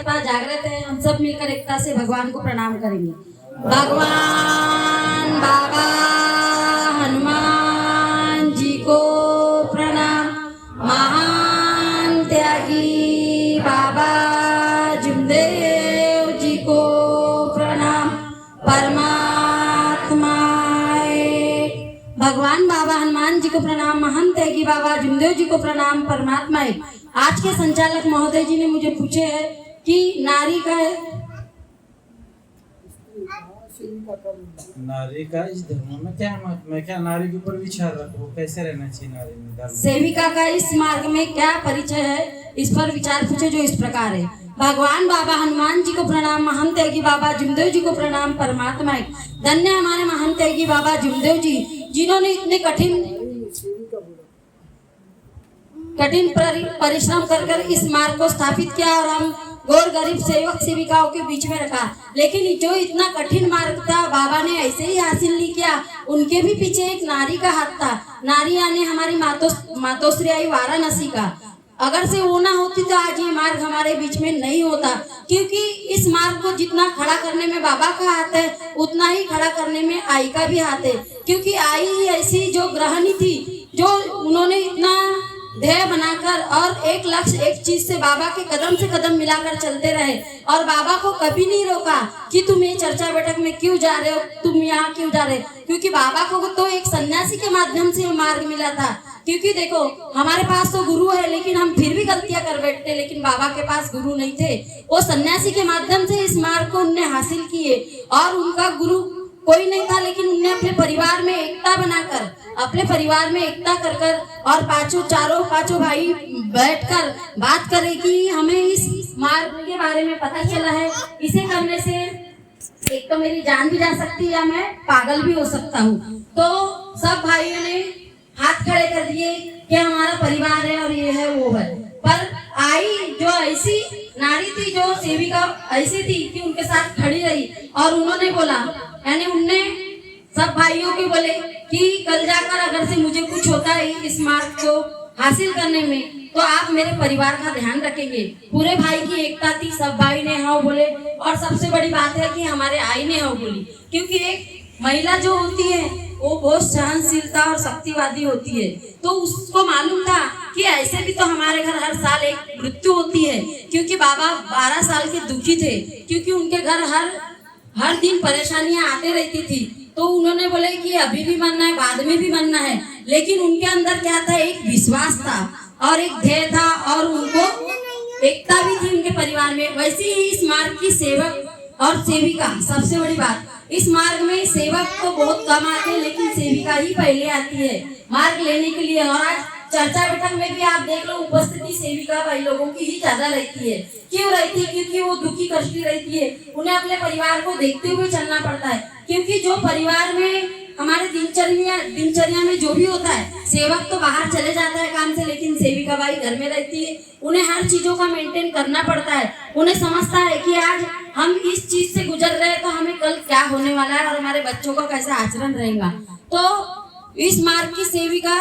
देवता जागृत है, हम सब मिलकर एकता से भगवान को प्रणाम करेंगे। भगवान बाबा हनुमान जी को प्रणाम। महान त्यागी बाबा जुमदेव जी को प्रणाम। परमात्माए भगवान बाबा हनुमान जी को प्रणाम। महान त्यागी बाबा जुमदेव जी को प्रणाम। परमात्माए आज के संचालक महोदय जी ने मुझे पूछे है कि नारी का इस धर्म में क्या महत्व है, क्या नारी के ऊपर विचार रखो, कैसे रहना चाहिए नारी में धर्म? सेविका का इस मार्ग में क्या परिचय है, इस पर विचार पूछे, जो इस प्रकार है। भगवान बाबा हनुमान जी को प्रणाम। महान त्यागी बाबा जुमदेव जी को प्रणाम। परमात्मा धन्य हमारे महान त्यागी बाबा जुमदेव जी, जिन्होंने इतने कठिन परिश्रम कर इस मार्ग को स्थापित किया और हम गौर गरीब सेवक सेविकाओं के बीच में रखा। लेकिन जो इतना कठिन मार्ग था बाबा ने ऐसे ही हासिल नहीं किया, उनके भी पीछे एक नारी का हाथ था। नारी यानी हमारी मातोश्री आई वाराणसी का। अगर से वो ना होती तो आज ये मार्ग हमारे बीच में नहीं होता, क्योंकि इस मार्ग को जितना खड़ा करने में बाबा का हाथ है उतना ही खड़ा करने में आई का भी हाथ है। क्योंकि आई ही ऐसी जो गृहिणी थी, जो उन्होंने इतना ध्येय बनाकर और एक लक्ष्य एक चीज से बाबा के कदम से कदम मिलाकर चलते रहे और बाबा को कभी नहीं रोका कि तुम ये चर्चा बैठक में क्यों जा रहे हो, तुम यहाँ क्यों जा रहे हो। क्योंकि बाबा को तो एक सन्यासी के माध्यम से मार्ग मिला था। क्योंकि देखो हमारे पास तो गुरु है, लेकिन हम फिर भी गलतियां कर बैठते, लेकिन बाबा के पास गुरु नहीं थे। वो सन्यासी के माध्यम से इस मार्ग को उनने हासिल किए और उनका गुरु कोई नहीं था, लेकिन उन्हें अपने परिवार में एकता बनाकर, अपने परिवार में एकता कर और पांचों भाई बैठकर बात करें कि हमें इस मार्ग के बारे में पता चला है, इसे करने से एक तो मेरी जान भी जा सकती है या मैं पागल भी हो सकता हूँ। तो सब भाइयों ने हाथ खड़े कर दिए कि हमारा परिवार है और ये है वो है। पर आई जो ऐसी नारी थी, जो सेविका ऐसी थी कि उनके साथ खड़ी रही और उन्होंने बोला, यानी उनने सब भाइयों के बोले कि कल जाकर अगर से मुझे कुछ होता है इस मार्ग को हासिल करने में तो आप मेरे परिवार का ध्यान रखेंगे। पूरे भाई की एकता थी, सब भाई ने हाँ बोले। और सबसे बड़ी बात है कि हमारे आई ने हाँ बोली, क्योंकि एक महिला जो होती है वो बहुत सहनशीलता और शक्तिवादी होती है। तो उसको मालूम था कि ऐसे भी तो हमारे घर हर साल एक मृत्यु होती है। क्योंकि बाबा 12 साल के दुखी थे, क्योंकि उनके घर हर दिन परेशानियां आते रहती थी। तो उन्होंने बोले कि अभी भी मरना है, बाद में भी मरना है। लेकिन उनके अंदर क्या था, एक विश्वास था और एक ध्येय था और उनको एकता भी थी उनके परिवार में। वैसे ही इस मार्ग की सेवक और सेविका, सबसे बड़ी बात इस मार्ग में सेवक तो बहुत कम आते हैं, लेकिन सेविका ही पहले आती है मार्ग लेने के लिए। और आज चर्चा बैठक में भी आप देख लो, उपस्थिति सेविका भाई लोगों की ही ज्यादा रहती है। क्यों रहती है? क्योंकि वो दुखी कष्टी रहती है, उन्हें अपने परिवार को देखते हुए चलना पड़ता है। क्योंकि जो परिवार में हमारे दिनचर्या में जो भी होता है, सेवक तो बाहर चले जाता है काम से, लेकिन सेविका भाई घर में रहती है। उन्हें हर चीजों का मेंटेन करना पड़ता है। उन्हें समझता है कि आज हम इस चीज से गुजर रहे हैं तो हमें कल क्या होने वाला है और हमारे बच्चों का कैसा आचरण रहेगा। तो इस मार्ग की सेविका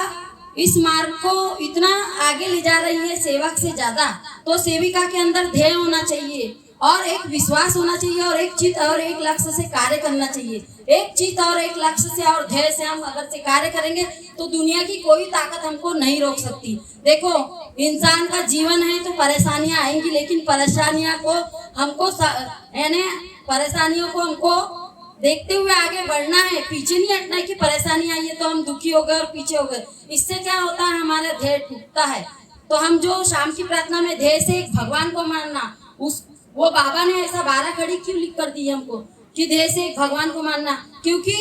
इस मार्ग को इतना आगे ले जा रही है सेवक से ज्यादा। तो सेविका के अंदर ध्येय होना चाहिए और एक विश्वास होना चाहिए और एक चित्त और एक लक्ष्य से कार्य करना चाहिए। एक चित्त और एक लक्ष्य से और ध्येय से हम अगर से कार्य करेंगे तो दुनिया की कोई ताकत हमको नहीं रोक सकती। देखो इंसान का जीवन है तो परेशानियां आएंगी, लेकिन परेशानियों को हमको देखते हुए आगे बढ़ना है, पीछे नहीं हटना है कि परेशानी आई है तो हम दुखी हो गए और पीछे हो गए। इससे क्या होता है, हमारा ध्येय टूटता है। तो हम जो शाम की प्रार्थना में ध्येय से एक भगवान को मानना, वो बाबा ने ऐसा 12 कड़ी क्यों लिख कर दी हमको कि ध्येय से एक भगवान को मानना। क्योंकि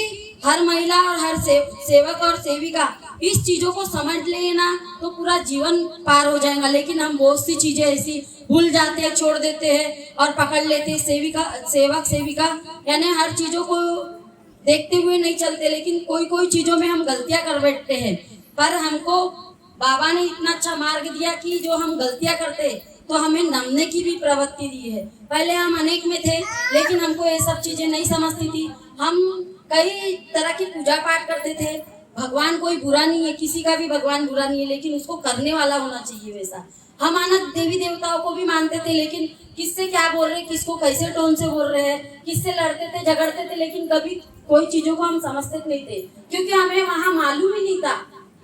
हर महिला और हर सेवक और सेविका इस चीजों को समझ लेना तो पूरा जीवन पार हो जाएगा। लेकिन हम बहुत सी चीजें ऐसी भूल जाते हैं, छोड़ देते हैं और पकड़ लेते हैं। सेवक सेविका यानी हर चीजों को देखते हुए नहीं चलते, लेकिन कोई चीजों में हम गलतियां कर बैठते हैं। पर हमको बाबा ने इतना अच्छा मार्ग दिया कि जो हम गलतियां करते तो हमें नमने की भी प्रवृत्ति दी है। पहले हम अनेक में थे, लेकिन हमको ये सब चीजें नहीं समझती थी। हम कई तरह की पूजा पाठ करते थे। भगवान कोई बुरा नहीं है, किसी का भी भगवान बुरा नहीं है, लेकिन उसको करने वाला होना चाहिए वैसा। हम देवी देवताओं को भी मानते थे, लेकिन किससे क्या बोल रहे, किसको कैसे टोन से बोल रहे हैं, किससे लड़ते थे झगड़ते थे, लेकिन कभी कोई चीजों को हम समझते नहीं थे, क्योंकि हमें वहाँ मालूम ही नहीं था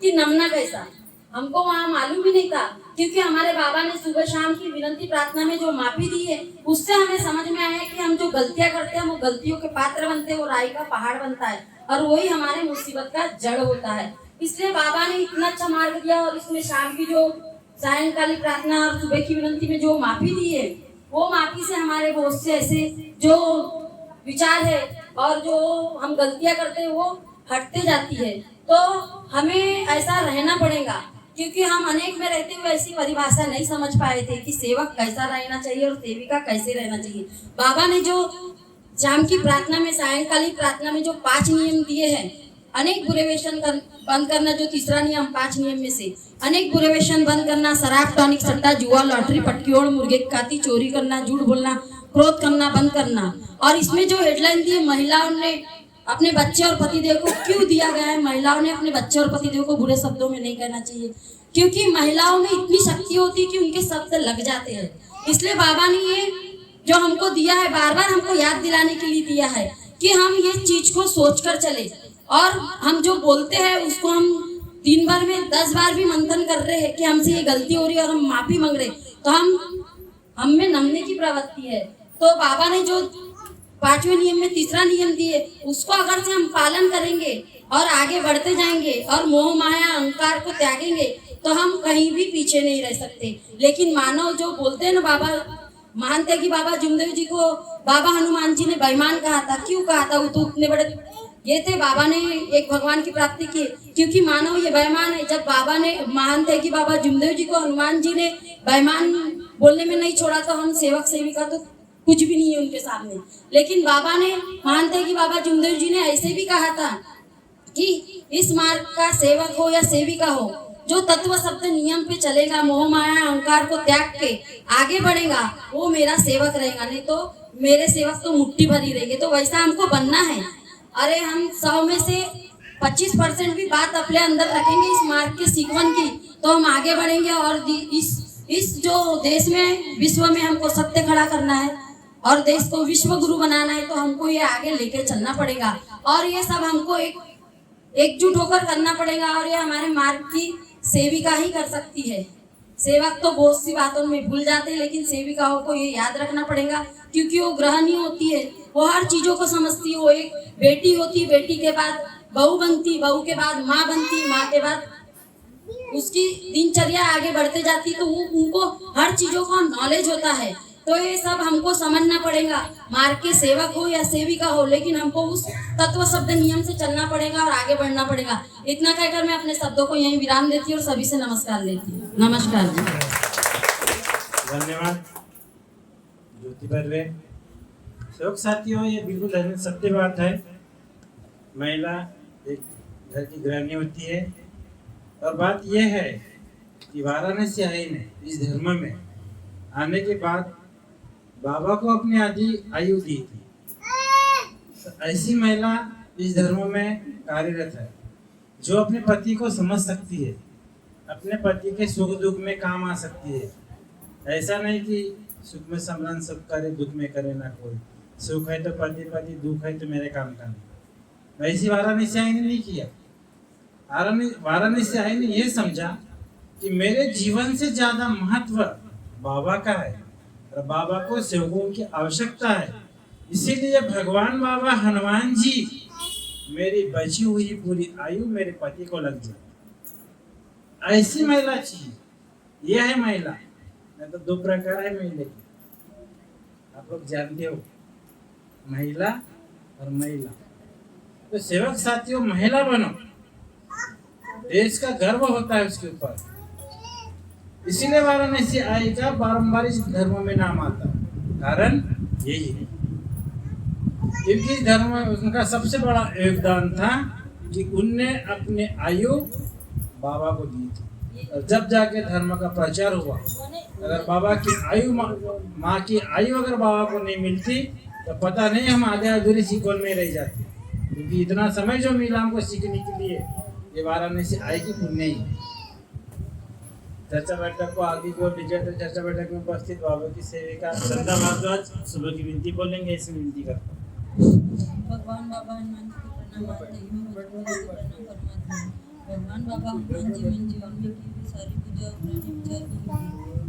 कि नमना कैसा, हमको वहाँ मालूम ही नहीं था। क्योंकि हमारे बाबा ने सुबह शाम की विनती प्रार्थना में जो माफी दी है, उससे हमें समझ में आया कि हम जो गलतियां करते हैं वो गलतियों के पात्र बनते हैं, वो राई का पहाड़ बनता है और वही हमारे मुसीबत का जड़ होता है। इसलिए बाबा ने इतना अच्छा मार्ग दिया, और इसमें शाम की जो सायंकालिक प्रार्थना और सुबह की विनती में जो माफी दी है, वो माफी से हमारे बहुत से ऐसे जो विचार है और जो हम गलतियां करते हैं वो हटते जाती है। तो हमें ऐसा रहना पड़ेगा, क्योंकि हम अनेक में रहते हुए ऐसी परिभाषा नहीं समझ पाए थे कि सेवक कैसा रहना चाहिए और सेविका कैसे रहना चाहिए। बाबा ने जो शाम की प्रार्थना में सायंकालिक प्रार्थना में जो 5 नियम दिए हैं, अनेक बुरे व्यसन बंद करना, जो तीसरा नियम 5 नियम में से अनेक बुरे व्यसन बंद करना, शराब टॉनिक सट्टा जुआ लॉटरी पटकीओड़ मुर्गे काती चोरी करना, झूठ बोलना, क्रोध करना बंद करना। और इसमें जो हेडलाइन दी है, महिलाओं ने अपने बच्चे और पतिदेव को क्यों दिया गया है, महिलाओं ने अपने बच्चे और पतिदेव को बुरे शब्दों में नहीं कहना चाहिए, क्योंकि महिलाओं में इतनी शक्ति होती है कि उनके शब्द लग जाते हैं। इसलिए बाबा ने ये जो हमको दिया है, बार बार हमको याद दिलाने के लिए दिया है कि हम ये चीज को सोच कर चले, और हम जो बोलते हैं उसको हम दिन भर में 10 बार भी मंथन कर रहे हैं कि हमसे ये गलती हो रही है और हम माफी मांग रहे, तो हम में नमने की प्रवृत्ति है। तो बाबा ने जो 5वें नियम में तीसरा नियम दिए, उसको अगर से हम पालन करेंगे और आगे बढ़ते जाएंगे और मोह माया अहंकार को त्यागेंगे, तो हम कहीं भी पीछे नहीं रह सकते। लेकिन मानव जो बोलते हैं ना, बाबा मानते कि बाबा जुमदेव जी को बाबा हनुमान जी ने बेईमान कहा था, क्यों कहा था, वो तो उतने बड़े ये थे, बाबा ने एक भगवान की प्राप्ति की, क्योंकि मानव ये बेईमान है। जब बाबा ने मानते कि बाबा जुमदेव जी को हनुमान जी ने बेईमान बोलने में नहीं छोड़ा, तो हम सेवक सेविका तो कुछ भी नहीं है उनके सामने। लेकिन बाबा ने मानते कि बाबा जुमदेव जी ने ऐसे भी कहा था कि इस मार्ग का सेवक हो या सेविका हो, जो तत्व शब्द नियम पे चलेगा, मोह माया अहंकार को त्याग के आगे बढ़ेगा, वो मेरा सेवक रहेगा, नहीं तो मेरे सेवक तो मुट्ठी भरी रहेंगे। तो वैसा हमको बनना है। अरे हम 100 में से 25% भी बात अपने अंदर रखेंगे इस मार्ग के सीखवन की, तो हम आगे बढ़ेंगे। और इस जो देश में विश्व में हमको सत्य खड़ा करना है और देश को विश्व गुरु बनाना है, तो हमको ये आगे लेके चलना पड़ेगा, और ये सब हमको एकजुट होकर करना पड़ेगा। और ये हमारे मार्ग की सेविका ही कर सकती है। सेवक तो बहुत सी बातों में भूल जाते हैं, लेकिन सेविकाओं को ये याद रखना पड़ेगा, क्योंकि वो गृहिणी होती है, वो हर चीजों को समझती है। वो एक बेटी होती, बेटी के बाद बहू बनती, बहू के बाद माँ बनती, माँ के बाद उसकी दिनचर्या आगे बढ़ते जाती, तो उनको हर चीजों का नॉलेज होता है। तो ये सब हमको समझना पड़ेगा, मार्ग के सेवक हो या सेविका हो, लेकिन हमको उस तत्व शब्द नियम से चलना पड़ेगा और आगे बढ़ना पड़ेगा। इतना कहकर मैं अपने शब्दों को यहीं विराम देती हूँ और सभी से नमस्कार लेती हूँ। नमस्कार जी। धन्यवाद ज्योति बर्वे। सेवक साथियों, ये बिल्कुल सत्य बात है। महिला एक घर की गृहिणी होती है, और बात यह है कि वाराणसी आई ने इस धर्म में आने के बाद बाबा को अपनी आधी आयु दी थी। तो ऐसी महिला इस धर्म में कार्यरत है, जो अपने पति को समझ सकती है, अपने पति के सुख दुख में काम आ सकती है। ऐसा नहीं कि सुख में सम्मान सब करे, दुख में करे ना कोई। सुख है तो पति पति, दुख है तो मेरे काम का नहीं। ऐसी वाराणसी आई ने नहीं किया। वाराणसी आई ने यह समझा कि मेरे जीवन से ज्यादा महत्व बाबा का है और बाबा को सेवकों की आवश्यकता है। इसीलिए भगवान बाबा हनुमान जी मेरी बची हुई पूरी आयु मेरे पति को लग जाए। ऐसी महिला चाहिए। यह है महिला। नहीं तो 2 प्रकार है महिला की, आप लोग जानते हो, महिला और महिला। तो सेवक साथियों, महिला बनो, देश का गर्व होता है उसके ऊपर। इसीलिए वाराणसी आई का बारंबार इस धर्म में नाम आता है। कारण यही है, क्योंकि इस धर्म में उनका सबसे बड़ा योगदान था कि उनने अपने आयु बाबा को दी थी। और जब जाके धर्म का प्रचार हुआ, अगर बाबा की आयु, माँ की आयु अगर बाबा को नहीं मिलती, तो पता नहीं हम आधे अधूरी सीखों में रह जाते। क्योंकि इतना समय जो मिला हमको सीखने के लिए, ये वाराणसी आई की पुण्य ही। चर्चा बैठक को आगे की ओर डिजिटल चर्चा बैठक में उपस्थित बाबा की सेविका श्रद्धा भारद्वाज सुबह की विनती बोलेंगे, इसमें विनती करता हूँ। भगवान बाबा हनुमान जी को प्रणाम आते ही मैं बजरंग बली को प्रणाम परमात्मा। भगवान बाबा हनुमान जी मेरे जीवन में की हुई सारी पूजा और पुराने विचार करूंगी।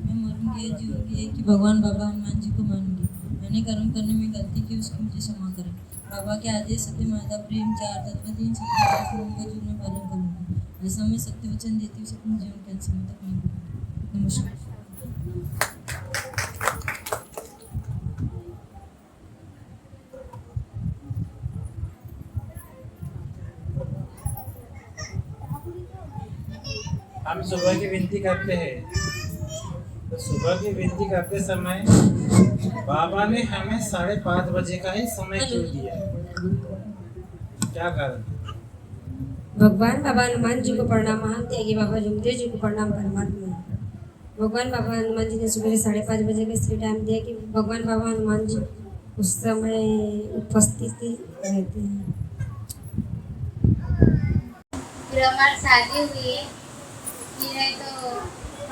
मैं मरूंगी या जीऊंगी है कि भगवान बाबा हनुमान जी को मानूंगी। मैंने कर्म करने में गलती की, उसकी मुझे क्षमा करें। बाबा के आदेश सत्य माता प्रेम चार तत्व तीन सत्य का जीवन में पालन करूंगी। ऐसा मैं सत्य वचन देती हूँ, अपने जीवन के अंत समय तक नहीं भूलूंगी। नमस्कार। हम सुबह की विनती करते हैं, तो सुबह की विनती करते समय बाबा ने हमें 5:30 बजे का ही समय क्यों दिया है? क्या कारण? भगवान बाबा हनुमान जी को प्रणाम। महान त्यागी बाबा जुमदेव जी को प्रणाम परमात्मा। भगवान बाबा हनुमान जी ने सुबह 5:30 बजे का इसलिए टाइम दिया कि भगवान बाबा हनुमान जी उस समय उपस्थित रहते हैं। फिर हमारी शादी हुई है, फिर तो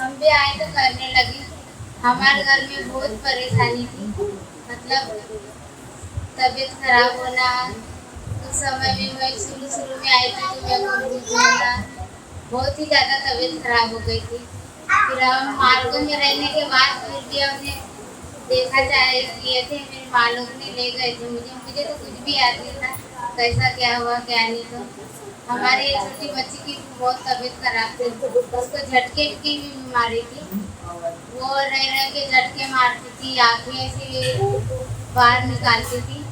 हम भी आए तो करने लगे। हमारे घर में बहुत परेशानी थी, मतलब तबीयत खराब होना। उस समय में मैं शुरू में आई थी तो मेरे को दूध होना, बहुत ही ज़्यादा तबीयत खराब हो गई थी। फिर हम मार्गों में रहने के बाद फिर भी हमने देखा चाहे किए थे, मेरे माँ लोग ने ले गए थे मुझे तो कुछ भी याद नहीं था कैसा क्या हुआ क्या नहीं। तो हमारी एक छोटी बच्ची की बहुत तबीयत खराब थी, उसको झटके की भी बीमारी थी। वो रह के झटके मारती थी, आँखें से बाहर निकालती थी,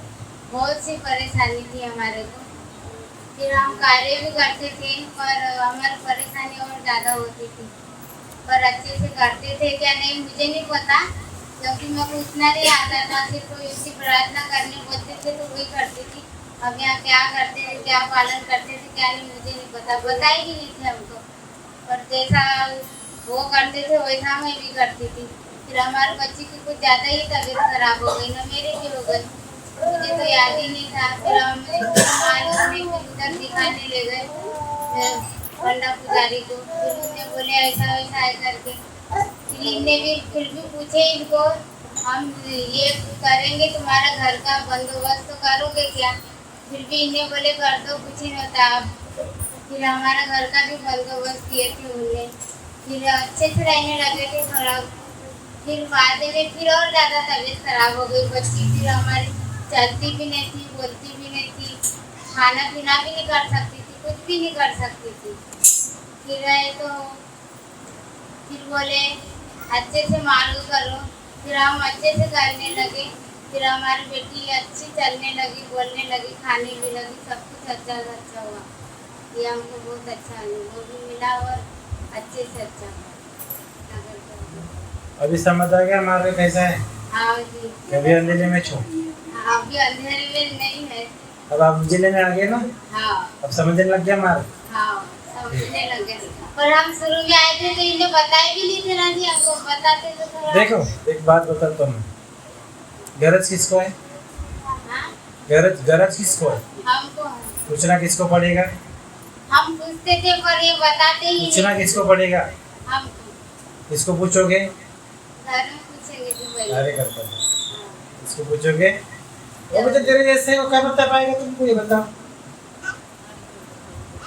बहुत सी परेशानी थी हमारे को। फिर हम कार्य भी करते थे पर हमारी परेशानी और ज़्यादा होती थी, पर अच्छे से करते थे क्या नहीं मुझे नहीं पता, क्योंकि मेरे को उतना नहीं आता था। सिर्फ उसकी प्रार्थना करने बोलते थे तो वही करती थी। अब यहाँ क्या करते थे, क्या पालन करते थे क्या नहीं मुझे नहीं पता, बताए भी नहीं थे हमको। पर जैसा वो करते थे वैसा मैं भी करती थी। फिर हमारे बच्ची की कुछ ज़्यादा ही तबीयत खराब हो गई ना, मेरी भी हो गई, मुझे तो याद ही नहीं था। फिर हम उधर दिखाने ले गए पंडा पुजारी को। फिर उन्होंने बोले ऐसा वैसा है करके। फिर इनने फिर भी पूछे इनको, हम ये करेंगे तुम्हारा घर का बंदोबस्त तो करोगे क्या? फिर भी इन्हें बोले कर दो, कुछ नहीं होता। फिर हमारा घर का भी बंदोबस्त किए थे उनने। फिर अच्छे से रहने लगे थे थोड़ा। फिर बाद में फिर और ज़्यादा तबीयत खराब हो गई बच्ची। फिर हमारी चलती भी नहीं थी, बोलती भी नहीं थी, खाना पीना भी नहीं कर सकती थी, कुछ भी नहीं कर सकती थी। फिर रहे तो फिर बोले अच्छे से मालूम करो। फिर हम अच्छे से करने लगे। फिर हमारी बेटी अच्छी चलने लगी, बोलने लगी, खाने भी लगी, सब कुछ अच्छा अच्छा हुआ। ये हमको बहुत अच्छा अनुभव भी मिला और अच्छे से अच्छा हुआ। अभी समझ आ गया हमारे कैसा है? हाँ जी। कभी अंधेरे में छो, हाँ, अभी अंधेरे में नहीं है। अब आप जिले में आ गए ना, हाँ अब समझने लग गया हमारे। हाँ, समझने लगे। पर हम शुरू में आए थे तो इन्हें बताए भी नहीं थे ना जी, हमको बताते तो थोड़ा। देखो एक बात बताता हूँ, गरज किसको है? हाँ? गरज किसको है? हमको है। पूछना किसको पड़ेगा? हम पूछते थे पर ये बताते ही पूछना नहीं। किसको पड़ेगा? हमको किसको पूछोगे? घर में पूछेंगे तो भाई। अरे करता है, किसको पूछोगे? वो मुझे तेरे जैसे वो क्या बता पाएगा तुमको, ये बताओ।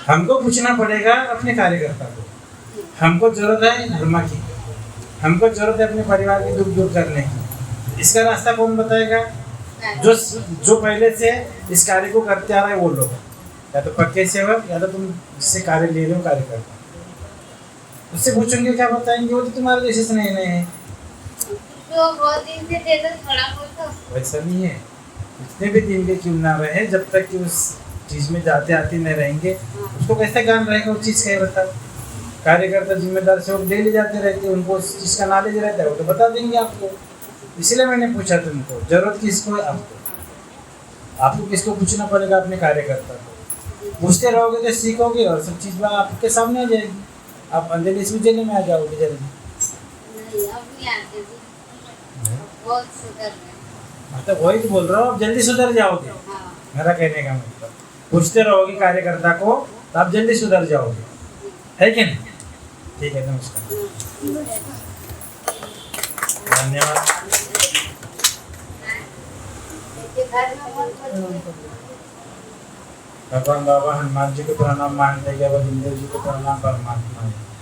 हमको पूछना पड़ेगा अपने कार्यकर्ता को। हमको जरूरत है धर्म की, हमको जरूरत है अपने परिवार की दुख दूर करने की। इसका रास्ता कौन बताएगा? जो पहले से इस कार्य को करते आ रहे हैं वो लोग, या तो पक्के सेवक या तो तुम जिससे कार्य ले रहे हो कार्यकर्ता। उससे पूछेंगे क्या बताएंगे? वो तो तुम्हारे जैसे से नए हैं, जो बहुत दिन से थे तो थोड़ा बहुत तो। वैसा नहीं है। जितने भी दिन के क्यों ना रहे, जब तक कि उस चीज में जाते आते नहीं रहेंगे उसको कैसे ज्ञान रहेगा उस चीज का? ये बताओ। कार्यकर्ता जिम्मेदार सेवक डेली जाते रहते हैं, उनको उस चीज का नॉलेज रहता है, वो तो बता देंगे आपको। इसलिए मैंने पूछा तुमको, जरूरत किसको है? आपको किसको पूछना पड़ेगा? अपने कार्यकर्ता को। पूछते रहोगे तो सीखोगे और सब चीज आपके सामने आ जाएगी। आप अंधेरे से उजाले में आ जाओगे जल्दी। नहीं, अब नहीं आते जी, बहुत सुधर गए। मतलब वही तो बोल रहा हूँ, आप जल्दी सुधर जाओगे। हाँ। मेरा कहने का मतलब, पूछते रहोगे कार्यकर्ता को तो आप जल्दी सुधर जाओगे, है कि नहीं? ठीक है, नमस्कार, धन्यवाद। भगवान बाबा हनुमान जी को प्रणाम, मानते हैं, बाबा जी को प्रणाम, परमात्मा है।